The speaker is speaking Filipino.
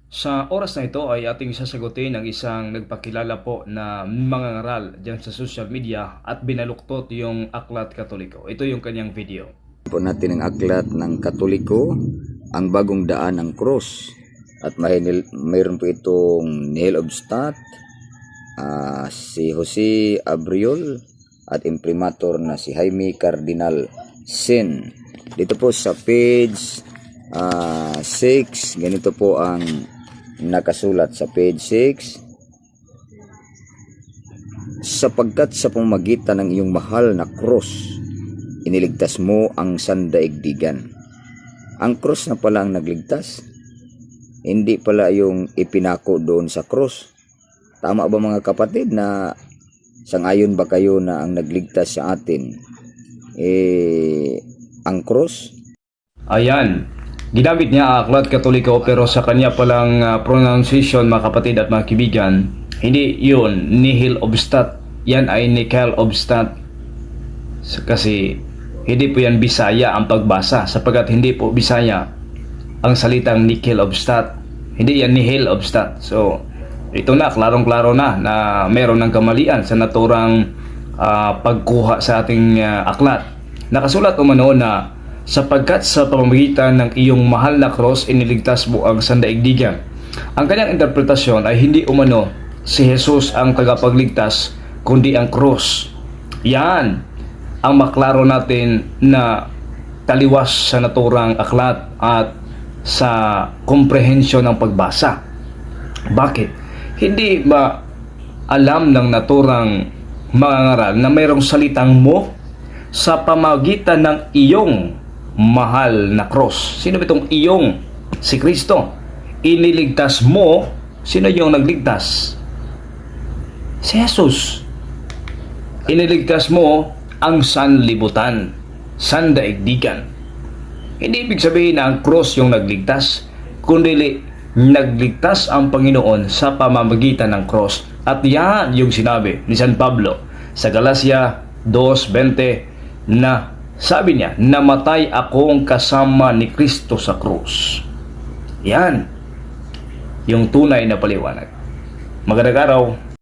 Sa oras na ito ay ating sasagutin ang isang nagpakilala po na mangangaral dyan sa social media at binaluktot yung Aklat Katoliko. Ito yung kanyang video. Po natin ang Aklat ng Katoliko, ang bagong daan ng krus. At mayroon po itong Nihil Obstat, si Jose Abriol at imprimatur na si Jaime Cardinal Sin. Dito po sa page 6, ganito po ang nakasulat sa page 6. Sapagkat sa pamamagitan ng iyong mahal na krus, iniligtas mo ang sandaigdigan. Ang krus na pala ang nagligtas, hindi pala yung ipinako doon sa krus. Tama ba mga kapatid na sangayon ba kayo na ang nagligtas sa atin ang krus? Ayan, ginamit niya ang Aklat Katoliko pero sa kanya palang pronunciation mga kapatid at mga kaibigan, hindi yun Nihil Obstat, yan ay Nihil Obstat. Kasi hindi po yan Bisaya ang pagbasa, sapagkat hindi po Bisaya ang salitang Nihil Obstat, hindi yan Nihil Obstat. So ito na, klarong-klaro na meron ng kamalian sa naturang pagkuha sa ating aklat. Nakasulat umano na sapagkat sa pamamagitan ng iyong mahal na cross iniligtas mo ang sandaigdigan. Ang kanyang interpretasyon ay hindi umano si Jesus ang tagapagligtas kundi ang cross. Yan ang maklaro natin na taliwas sa naturang aklat at sa komprehensyon ng pagbasa. Bakit? Hindi ba alam ng naturang mangangaral na mayroong salitang mo sa pamagitan ng iyong mahal na cross? Sino itong iyong? Si Kristo. Iniligtas mo. Sino yung nagligtas? Si Jesus. Iniligtas mo ang sanlibutan, sandaigdigan. Hindi ibig sabihin na ang cross yung nagligtas, kundi nagligtas ang Panginoon sa pamamagitan ng cross. At yan yung sinabi ni San Pablo sa Galacia 2:20 na sabi niya, namatay akong kasama ni Kristo sa krus. Yan yung tunay na paliwanag. Magandang araw.